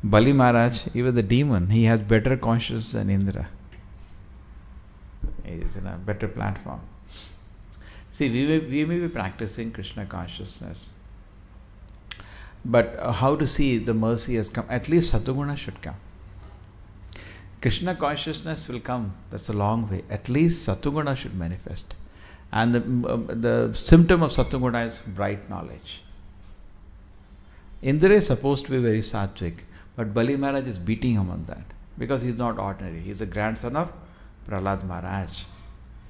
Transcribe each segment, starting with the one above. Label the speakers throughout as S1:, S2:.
S1: Bali Maharaj, even the demon, he has better consciousness than Indra. He is in a better platform. See, we may be practicing Krishna consciousness, but how to see the mercy has come? At least Satoguna should come. Krishna consciousness will come. That's a long way. At least Satoguna should manifest. And the symptom of Satoguna is bright knowledge. Indra is supposed to be very sattvic, but Bali Maharaj is beating him on that because he is not ordinary. He is the grandson of Prahlad Maharaj.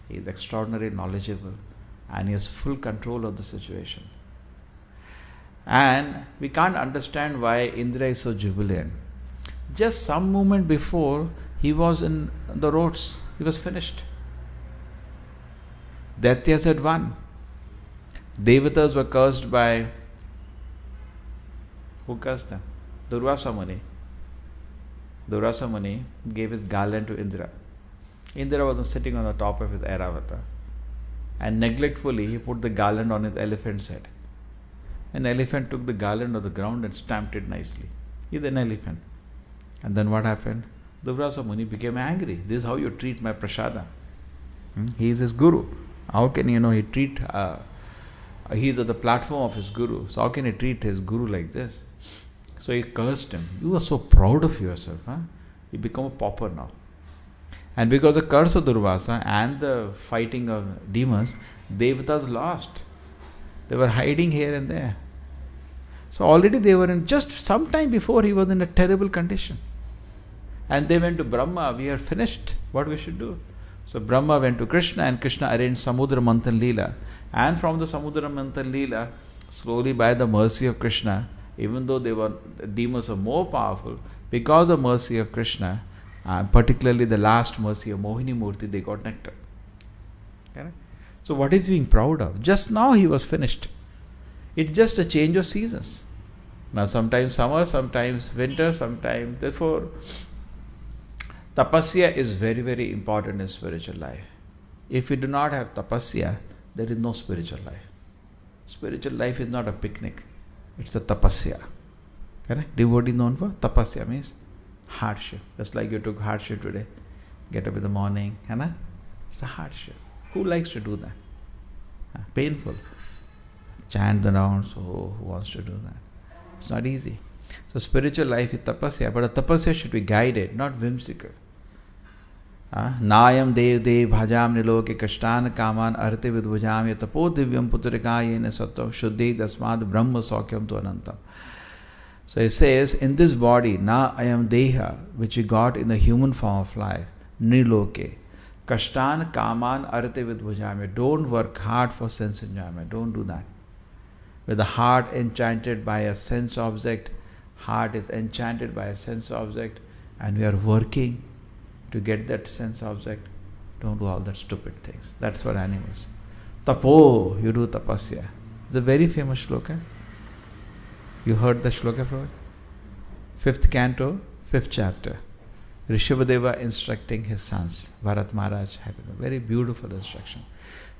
S1: He is extraordinarily knowledgeable and he has full control of the situation. And we can't understand why Indra is so jubilant. Just some moment before, he was in the roads. He was finished. Daityas had won. Devatas were cursed by... Who cursed them? Durvasa Muni. Durvasa Muni gave his garland to Indra. Indra was sitting on the top of his Airavata. And neglectfully, he put the garland on his elephant's head. An elephant took the garland of the ground and stamped it nicely. He's an elephant. And then what happened? Durvasa Muni became angry. This is how you treat my prasada. He is his guru. How can he treat... he is at the platform of his guru. So how can he treat his guru like this? So he cursed him. You are so proud of yourself. You become a pauper now. And because of the curse of Durvasa and the fighting of demons, Devatas lost. They were hiding here and there. So already they were in, just some time before, he was in a terrible condition. And they went to Brahma, we are finished, what we should do? So Brahma went to Krishna and Krishna arranged Samudra Manthan Leela. And from the Samudra Manthan Leela, slowly by the mercy of Krishna, even though the demons were more powerful, because of mercy of Krishna, particularly the last mercy of Mohini Murti, they got nectar. Correct? So what is being proud of? Just now he was finished. It's just a change of seasons. Now sometimes summer, sometimes winter, sometimes... Therefore, tapasya is very, very important in spiritual life. If we do not have tapasya, there is no spiritual life. Spiritual life is not a picnic. It's a tapasya. Correct? Devotee known for tapasya means hardship. Just like you took hardship today. Get up in the morning. It's a hardship. Who likes to do that? Painful. Chant the rounds. Oh, who wants to do that? It's not easy. So spiritual life is tapasya, but a tapasya should be guided, not whimsical. Nayam dev dev bhajam niloke kashtan kaman arte vidbhujam yatapo divyam putrika yena sattvam shuddhi dasmad brahma saukyam tu anantam. So it says, in this body, na ayam deha, which you got in the human form of life, niloke. Kashtan kaman arte vidbhujam. Don't work hard for sense enjoyment. Don't do that. With the heart enchanted by a sense object, heart is enchanted by a sense object, and we are working to get that sense object. Don't do all that stupid things. That's for animals. Tapo, you do tapasya. It's a very famous shloka. You heard the shloka from it? 5th canto, 5th chapter. Rishabhadeva instructing his sons. Bharat Maharaj had a very beautiful instruction.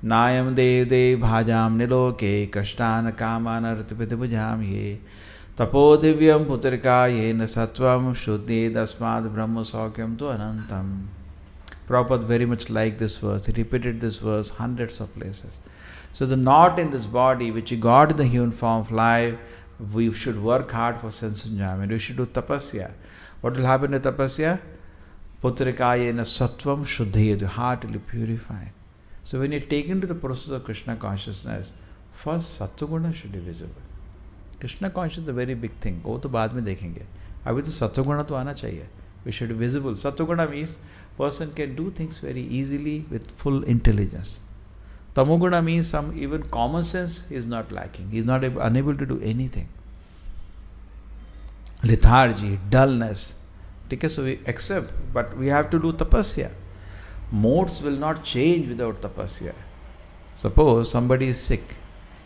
S1: Nayam dev dev bhajam niloke kashtan kaman artipidibhujam ye tapo divyam putrika yena sattvam shuddhi dasmad brahma saukyam tu anantam. Prabhupada very much liked this verse. He repeated this verse hundreds of places. So the knot in this body which you got in the human form of life, we should work hard for sense enjoyment. We should do tapasya. What will happen to tapasya? Putrika yena sattvam shuddhi. The heart will be purified. So when you're taken to the process of Krishna consciousness, first Sattva-guna should be visible. Krishna consciousness is a very big thing. वो तो बाद में देखेंगे. अभी तो Sattva-guna तो आना चाहिए. We should be visible. Sattva-guna means person can do things very easily with full intelligence. Tamoguna means some even common sense is not lacking. He is not unable to do anything. Lethargy, dullness. Okay, so we accept, but we have to do tapasya. Modes will not change without tapasya. Suppose somebody is sick,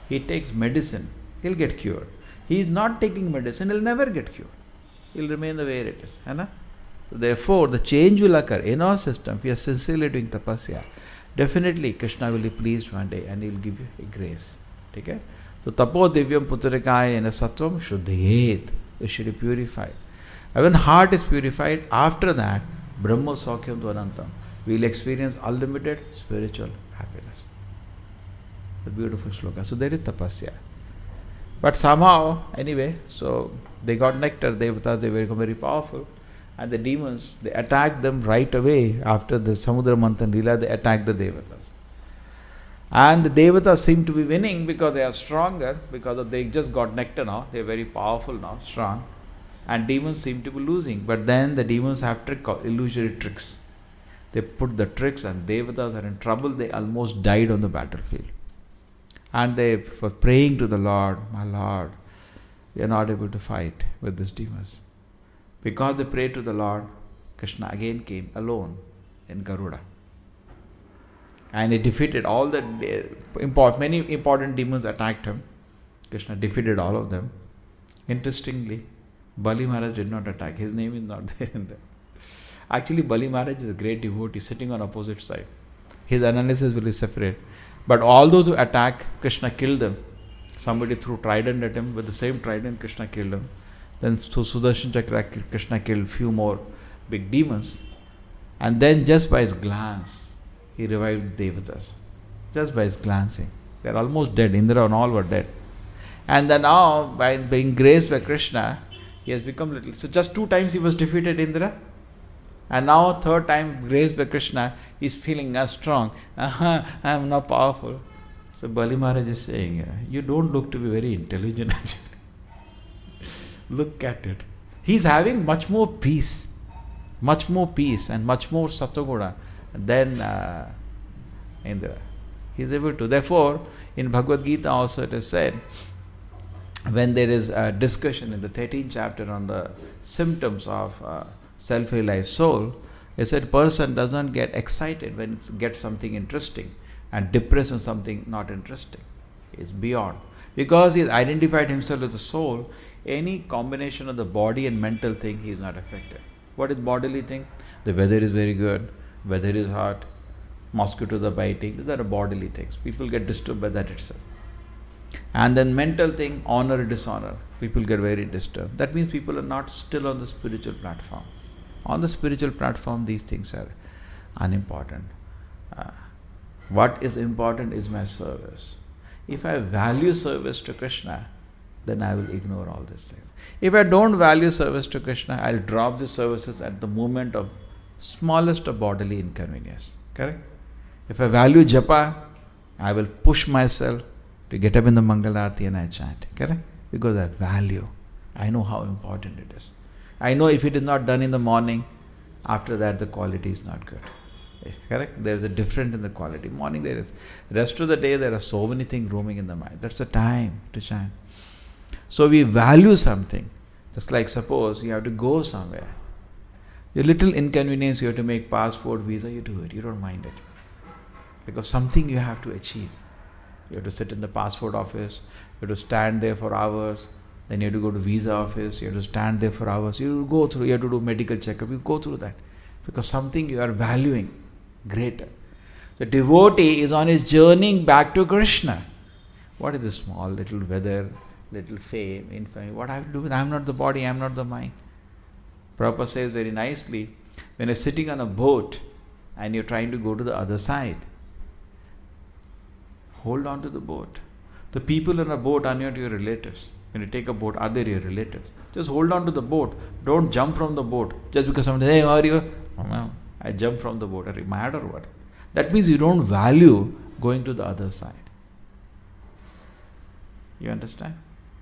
S1: he takes medicine, he'll get cured. He is not taking medicine, he'll never get cured. He'll remain the way it is. Therefore, the change will occur in our system. If we are sincerely doing tapasya, definitely Krishna will be pleased one day and he will give you a grace. Okay? So, tapo divyam putrikaya ena sattvam shuddhiyet. It should be purified. And when heart is purified, after that, Brahma Saukyam tu Anantam, we will experience unlimited spiritual happiness. The beautiful shloka. So there is tapasya. But somehow, anyway, so they got nectar, devatas, they were very powerful. And the demons, they attacked them right away after the Samudra Manthan Leela, they attacked the devatas. And the devatas seem to be winning because they are stronger, because they just got nectar now, they are very powerful now, strong. And demons seem to be losing. But then the demons have illusory tricks. They put the tricks and devatas are in trouble, they almost died on the battlefield. And they were praying to the Lord, my Lord, we are not able to fight with these demons. Because they prayed to the Lord, Krishna again came alone in Garuda. And he defeated all the many important demons attacked him. Krishna defeated all of them. Interestingly, Bali Maharaj did not attack. His name is not there in there. Actually, Bali Maharaj is a great devotee sitting on opposite side. His analysis will be separate. But all those who attack, Krishna killed them. Somebody threw trident at him. With the same trident, Krishna killed him. Then through Sudarshan Chakra, Krishna killed few more big demons. And then just by his glance, he revived the devatas. Just by his glancing. They are almost dead. Indra and all were dead. And then now, by being graced by Krishna, he has become little. So just 2 times he was defeated, Indra. And now 3rd time, graced by Krishna, he is feeling strong. I am now powerful. So Bali Maharaj is saying, you don't look to be very intelligent actually. Look at it. He is having much more peace and much more Sattva-guna than Indra. He is able to. Therefore, in Bhagavad Gita also it is said, when there is a discussion in the 13th chapter on the symptoms of self-realized soul, it said person does not get excited when it gets something interesting and depressed on something not interesting. He is beyond. Because he has identified himself as the soul, any combination of the body and mental thing, he is not affected. What is bodily thing? The weather is very good, weather is hot, mosquitoes are biting. These are bodily things. People get disturbed by that itself. And then mental thing, honor, dishonor. People get very disturbed. That means people are not still on the spiritual platform. On the spiritual platform, these things are unimportant. What is important is my service. If I value service to Krishna, then I will ignore all these things. If I don't value service to Krishna, I'll drop the services at the moment of smallest of bodily inconvenience. Correct? If I value japa, I will push myself to get up in the Mangalarti and I chant. Correct? Because I value. I know how important it is. I know if it is not done in the morning, after that the quality is not good. Correct? There is a difference in the quality. Morning there is. Rest of the day there are so many things roaming in the mind. That's the time to chant. So we value something. Just like suppose you have to go somewhere. A little inconvenience, you have to make passport, visa, you do it. You don't mind it. Because something you have to achieve. You have to sit in the passport office. You have to stand there for hours. Then you have to go to visa office. You have to stand there for hours. You go through. You have to do medical checkup. You go through that. Because something you are valuing greater. The devotee is on his journey back to Krishna. What is this small little weather, little fame, infamy? What I have to do with? I am not the body. I am not the mind. Prabhupada says very nicely, when you're sitting on a boat and you're trying to go to the other side, hold on to the boat. The people in a boat are not your relatives. When you take a boat, are they your relatives? Just hold on to the boat. Don't jump from the boat. Just because somebody says, hey, how are you? Oh, I jump from the boat. Are you mad or what? That means you don't value going to the other side. You understand?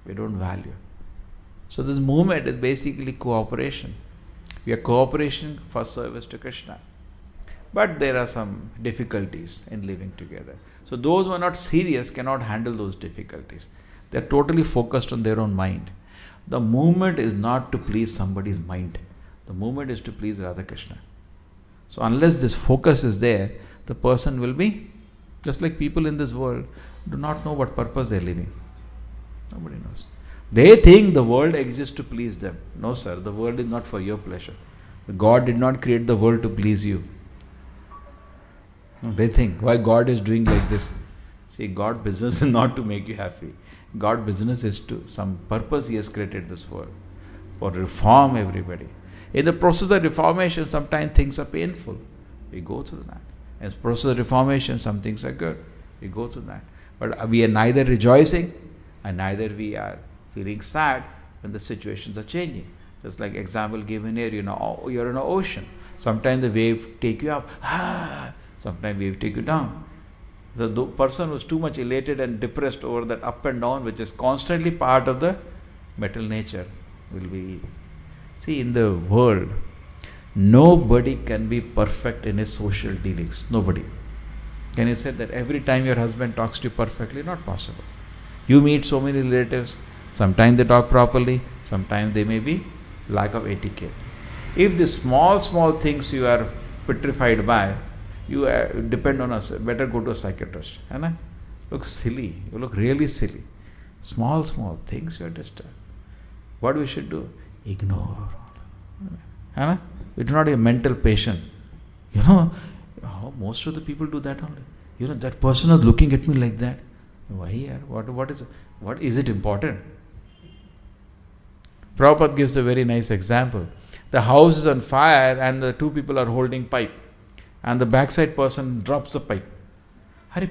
S1: We don't value. So this movement is basically cooperation. We are cooperation for service to Krishna. But there are some difficulties in living together. So those who are not serious cannot handle those difficulties. They are totally focused on their own mind. The movement is not to please somebody's mind. The movement is to please Radha Krishna. So unless this focus is there, the person will be, just like people in this world, do not know what purpose they are living. Nobody knows. They think the world exists to please them. No, sir, the world is not for your pleasure. God did not create the world to please you. They think, why God is doing like this? See, God's business is not to make you happy. God's business is to, some purpose He has created this world. for reform everybody. In the process of reformation, sometimes things are painful. We go through that. In the process of reformation, some things are good. We go through that. But we are neither rejoicing and neither we are feeling sad when the situations are changing. Just like example given here, you're in an ocean. Sometimes the wave take you up. Sometimes wave take you down. So the person who's too much elated and depressed over that up and down, which is constantly part of the metal nature, will be... See, in the world, nobody can be perfect in his social dealings. Nobody. Can you say that every time your husband talks to you perfectly? Not possible. You meet so many relatives, sometimes they talk properly, sometimes they may be lack of etiquette. If the small things you are petrified by, you depend on us. Better go to a psychiatrist. Look silly. You look really silly. Small things you are disturbed. What we should do? Ignore. We do not have a mental patient. Most of the people do that only. That person is looking at me like that. Why here? What is it important? Prabhupada gives a very nice example. The house is on fire and the two people are holding pipe. And the backside person drops the pipe.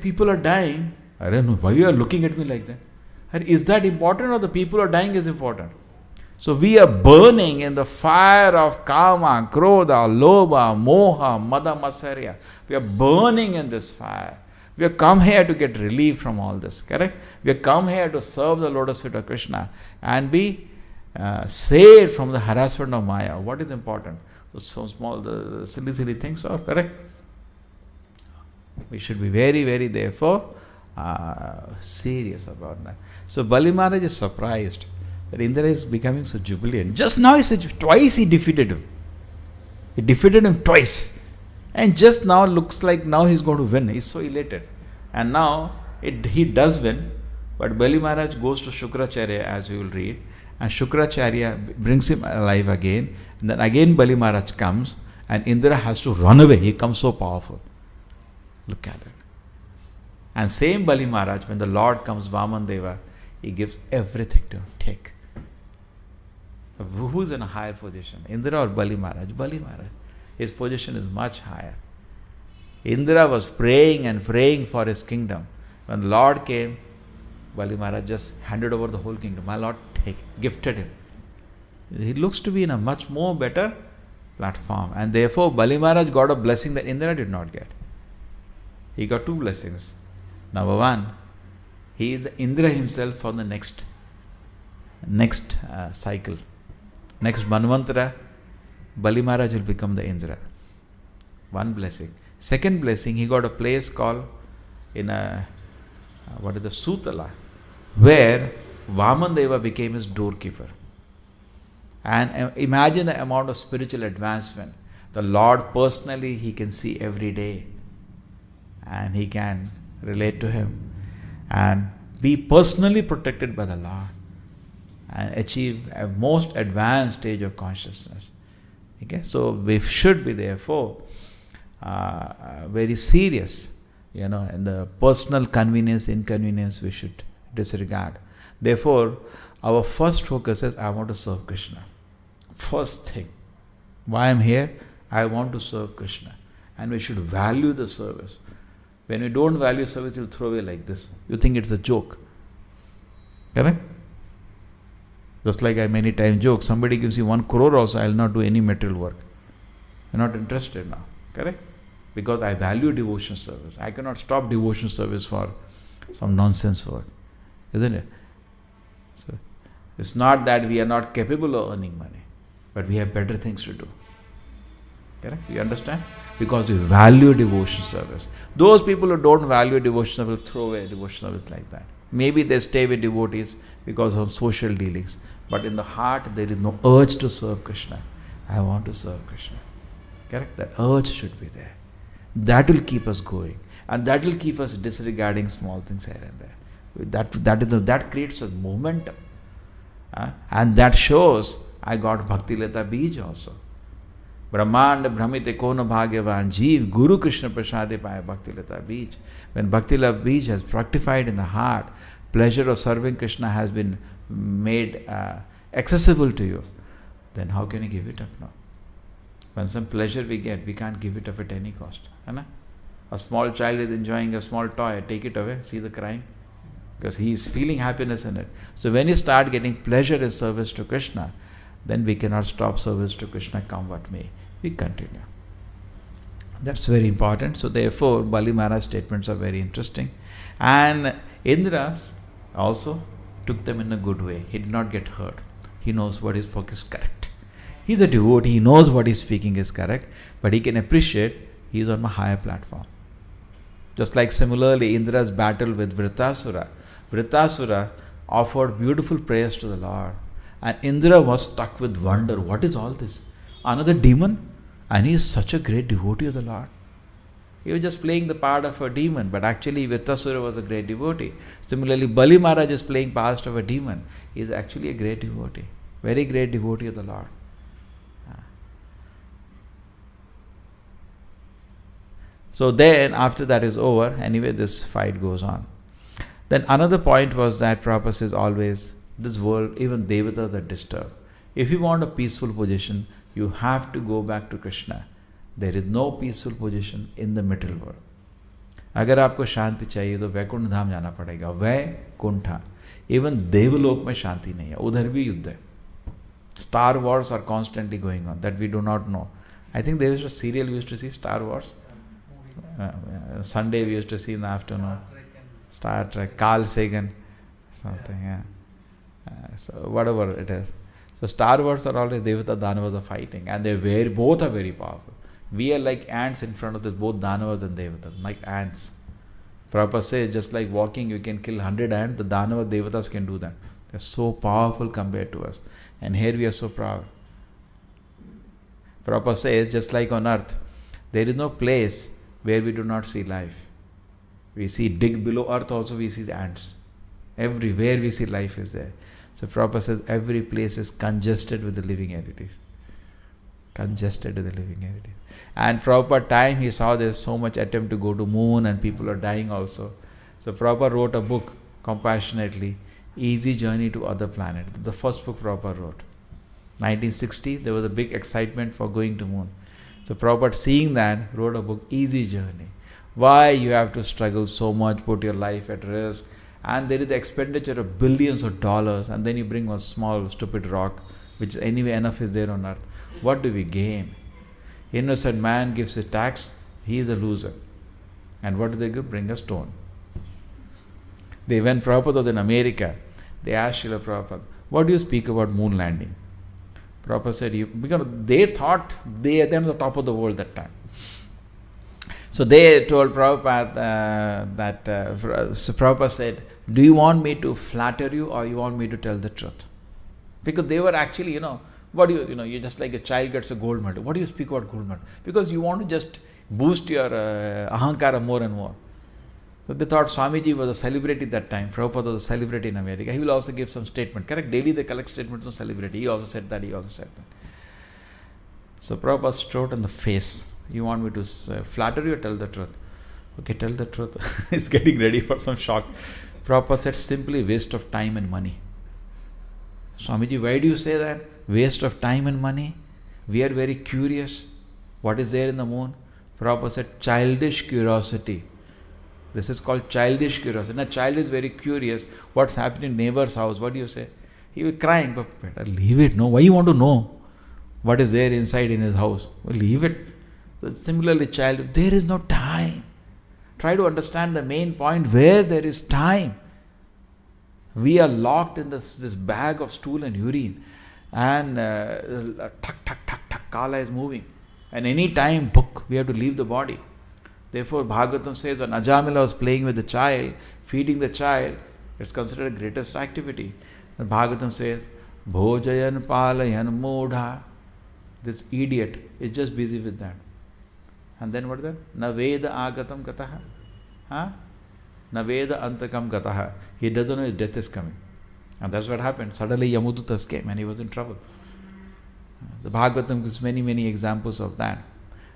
S1: People are dying. I don't know why you are looking at me like that. Is that important or the people are dying is important? So we are burning in the fire of kama, krodha, lobha, moha, mada, matsarya. We are burning in this fire. We have come here to get relief from all this, correct? We have come here to serve the lotus feet of Krishna and be saved from the harassment of Maya. What is important? So small, the silly things are correct. We should be very, very therefore serious about that. So Bali Maharaj is surprised that Indra is becoming so jubilant. Just now he said twice he defeated him. He defeated him twice. And just now looks like now he's going to win. He's so elated. And now he does win. But Bali Maharaj goes to Shukracharya, as we will read. And Shukracharya brings him alive again. And then again Bali Maharaj comes. And Indra has to run away. He comes so powerful. Look at it. And same Bali Maharaj, when the Lord comes, Vaman Deva, he gives everything to him. Take. Who's in a higher position? Indra or Bali Maharaj? Bali Maharaj. His position is much higher. Indra was praying and praying for his kingdom. When the Lord came, Bali Maharaj just handed over the whole kingdom. My Lord gifted him. He looks to be in a much more better platform. And therefore, Bali Maharaj got a blessing that Indra did not get. He got two blessings. Number one, he is Indra himself for the next cycle. Next Manvantara, Bali Maharaj will become the Indra. One blessing. Second blessing, he got a place called Sutala, where Vaman Deva became his doorkeeper. And imagine the amount of spiritual advancement. The Lord personally, he can see every day. And he can relate to him. And be personally protected by the Lord. And achieve a most advanced stage of consciousness. Okay, so we should be therefore very serious, in the personal convenience, inconvenience we should disregard. Therefore, our first focus is I want to serve Krishna. First thing. Why I'm here? I want to serve Krishna. And we should value the service. When we don't value service, you'll throw away like this. You think it's a joke. Correct? Just like I many times joke, somebody gives you 1 crore also, I will not do any material work. I'm not interested now. Correct? Because I value devotion service. I cannot stop devotion service for some nonsense work. Isn't it? So, it's not that we are not capable of earning money, but we have better things to do. Correct? You understand? Because we value devotion service. Those people who don't value devotion service will throw away devotion service like that. Maybe they stay with devotees because of social dealings. But in the heart, there is no urge to serve Krishna. I want to serve Krishna. Correct? That urge should be there. That will keep us going. And that will keep us disregarding small things here and there. That creates a momentum. And that shows I got Bhakti Lata Bij also. Brahmanda Brahmite Kona Bhagyavan Jeev Guru Krishna Prasade Paya Bhakti Lata Bij. When Bhakti Lata Bij has fructified in the heart, pleasure of serving Krishna has been made accessible to you. then how can you give it up now? When some pleasure we get, we can't give it up at any cost. Right? A small child is enjoying a small toy, take it away, see the crying? Because he is feeling happiness in it. So when you start getting pleasure in service to Krishna, then we cannot stop service to Krishna, come what may. We continue. That's very important. So therefore, Bali Maharaj's statements are very interesting. And Indra also took them in a good way. He did not get hurt. He knows what his book is correct. He's a devotee. He knows what he's speaking is correct. But he can appreciate he is on a higher platform. Just like similarly, Indra's battle with Vritasura. Vritasura offered beautiful prayers to the Lord. And Indra was stuck with wonder. What is all this? Another demon? And he is such a great devotee of the Lord. He was just playing the part of a demon, but actually Vritasura was a great devotee. Similarly, Bali Maharaj is playing part of a demon. He is actually a great devotee. Very great devotee of the Lord. So then, after that is over, anyway, this fight goes on. Then another point was that Prabhupada says always, this world, even Devatas are disturbed. If you want a peaceful position, you have to go back to Krishna. There is no peaceful position in the middle world. अगर आपको शांति चाहिए तो वैकुंठ धाम जाना पड़ेगा. Vaikuntha. Even देवलोक में शांति नहीं है. उधर भी युद्ध है. Star Wars are constantly going on that we do not know. I think there was a serial we used to see, Star Wars. Sunday we used to see in the afternoon. Star Trek, Carl Sagan, something, yeah. So whatever it is. So Star Wars are always Devata Danavas are fighting, and both are very powerful. We are like ants in front of this, both Danavas and Devatas, like ants. Prabhupada says, just like walking, you can kill 100 ants, the Danava Devatas can do that. They're so powerful compared to us. And here we are so proud. Prabhupada says, just like on earth, there is no place where we do not see life. We see dig below earth also, we see the ants. Everywhere we see life is there. So Prabhupada says every place is congested with the living entities. Congested with the living entities. And Prabhupada time he saw there's so much attempt to go to moon and people are dying also. So Prabhupada wrote a book compassionately, Easy Journey to Other Planet. The first book Prabhupada wrote. 1960, there was a big excitement for going to moon. So Prabhupada seeing that wrote a book, Easy Journey. Why you have to struggle so much, put your life at risk, and there is the expenditure of billions of dollars, and then you bring one small stupid rock, which anyway enough is there on earth. What do we gain? Innocent man gives a tax, he is a loser. And what do they give? Bring a stone. When Prabhupada was in America, they asked Srila Prabhupada, what do you speak about moon landing? Prabhupada said, because they thought they are on the top of the world that time. So they told Prabhupada so Prabhupada said, do you want me to flatter you or you want me to tell the truth? Because they were actually, what do you're just like a child gets a gold medal. What do you speak about gold medal? Because you want to just boost your ahankara more and more. So they thought Swamiji was a celebrity that time. Prabhupada was a celebrity in America. He will also give some statement. Correct? Daily they collect statements on celebrity. He also said that, he also said that. So Prabhupada strode in the face. You want me to flatter you or tell the truth? Okay, tell the truth. He's getting ready for some shock. Prabhupada said, simply waste of time and money. Swamiji, why do you say that? Waste of time and money? We are very curious. What is there in the moon? Prabhupada said, childish curiosity. This is called childish curiosity. Now, child is very curious. What's happening in neighbor's house? What do you say? He was crying, but better leave it. No, why you want to know what is there inside in his house? Well, leave it. Similarly, child, there is no time. Try to understand the main point where there is time. We are locked in this bag of stool and urine, and Kala is moving. And any time, book, we have to leave the body. Therefore, Bhagavatam says when Ajamila was playing with the child, feeding the child, it's considered the greatest activity. And Bhagavatam says, Bhojayan palayan modha. This idiot is just busy with that. And then what is that? Na veda agatam gataha. Na veda antakam gataha. He doesn't know his death is coming. And that's what happened. Suddenly Yamudutas came and he was in trouble. The Bhagavatam gives many, many examples of that.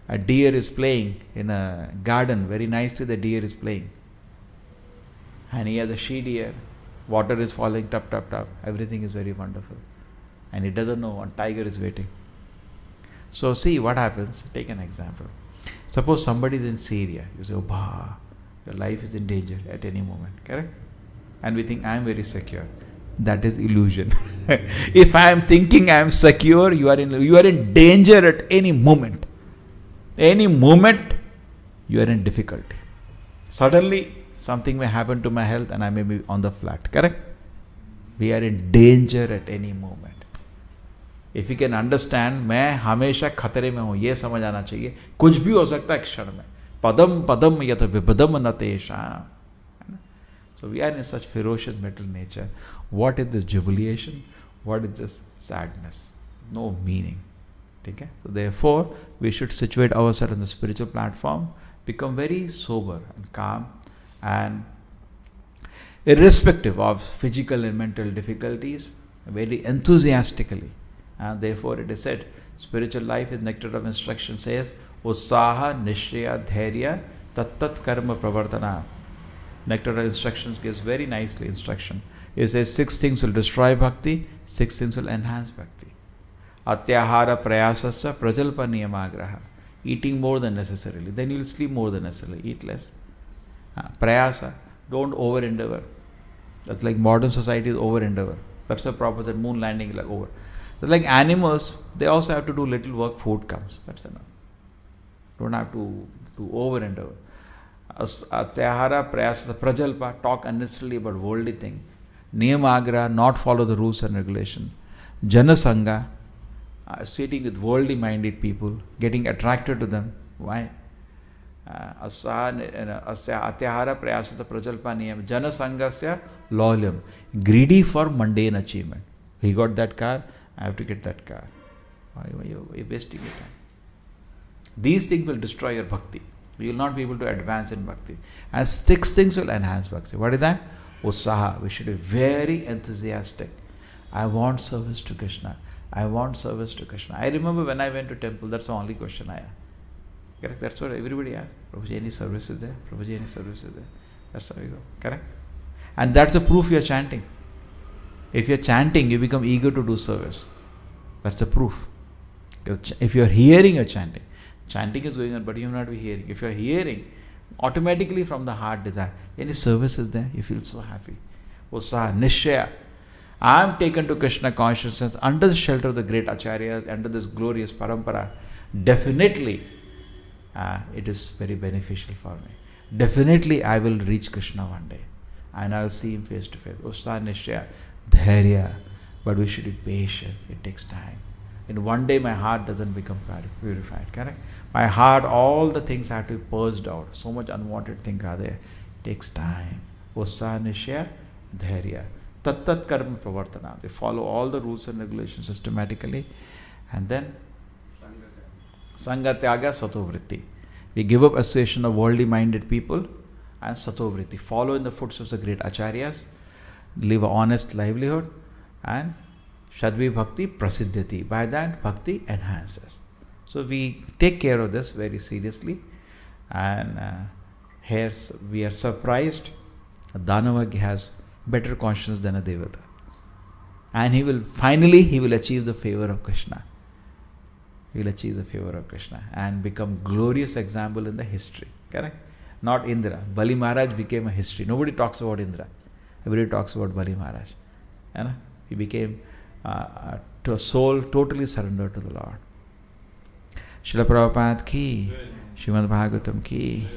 S1: A deer is playing in a garden. Very nicely the deer is playing. And he has a she deer. Water is falling, tap, tap, tap. Everything is very wonderful. and he doesn't know a tiger is waiting. So see what happens. Take an example. Suppose somebody is in Syria. You say, oh, bah, your life is in danger at any moment. Correct? And we think, I am very secure. That is illusion. If I am thinking I am secure, you are in danger at any moment. Any moment, you are in difficulty. Suddenly, something may happen to my health and I may be on the flat. Correct? We are in danger at any moment. If you can understand, मैं हमेशा खतरे में हूँ, ये समझ आना चाहिए. कुछ भी हो सकता है क्षण में. पदम पदम यत विपदम न तेषाम्. So we are in such ferocious mental nature. What is this jubilation? What is this sadness? No meaning. Okay? So therefore, we should situate ourselves on the spiritual platform, become very sober and calm, and irrespective of physical and mental difficulties, very enthusiastically. And therefore it is said, spiritual life is nectar of instruction, says, Usaha, Nishya, Dhairya, Tat Karma Pravartana. Nectar of instructions gives very nicely instruction. It says 6 things will destroy bhakti, 6 things will enhance bhakti. Atyahara prayasasya prajalpa niyamagraha. Eating more than necessarily. Then you will sleep more than necessarily. Eat less. Prayasa. Don't over endeavor. That's like modern society is over endeavor. That's the proposal. Moon landing is like over. It's like animals, they also have to do little work, food comes. That's enough. Don't have to over endeavor. Atyahara prayasa prajalpa. Talk unnecessarily about worldly thing. Niyamagra. Not follow the rules and regulation. Janasanga. Sitting with worldly minded people, getting attracted to them. Why? Atyahara prayasata prajalpa niyam janasangasya lolyam. Greedy for mundane achievement. He got that car, I have to get that car. Why are you wasting your time? These things will destroy your bhakti. You will not be able to advance in bhakti. And 6 things will enhance bhakti. What is that? Usaha. We should be very enthusiastic. I want service to Krishna. I want service to Krishna. I remember when I went to temple, that's the only question I asked. Correct? That's what everybody asks. Prabhuji, any service is there? Prabhuji, any service is there? That's how we go. Correct? And that's the proof you are chanting. If you are chanting, you become eager to do service. That's the proof. If you are hearing, you are chanting. Chanting is going on, but you will not be hearing. If you are hearing, automatically from the heart desire, any service is there, you feel so happy. Usaha, Nishya. I am taken to Krishna consciousness under the shelter of the great acharyas, under this glorious parampara. Definitely, it is very beneficial for me. Definitely, I will reach Krishna one day, and I will see him face to face. Usaha, Nishya, Dhairya. But we should be patient. It takes time. In one day, my heart doesn't become purified. Correct? My heart, all the things have to be purged out. So much unwanted things are there. It takes time. Usaha, Nishya, Dhairya. Tat karma pravartana. They follow all the rules and regulations systematically. And then Sangha Tyaga Satovritti. We give up association of worldly minded people and Satovritti. Follow in the footsteps of the great acharyas. Live an honest livelihood. And Shadvi Bhakti Prasiddhati. By that, Bhakti enhances. So we take care of this very seriously. And here we are surprised. Danavagya has better conscience than a Devata. And he will achieve the favor of Krishna. He will achieve the favor of Krishna and become glorious example in the history. Correct? Not Indra. Bali Maharaj became a history. Nobody talks about Indra. Everybody talks about Bali Maharaj. He became to a soul totally surrendered to the Lord. Srila Prabhupada ki, Srimad Bhagavatam ki.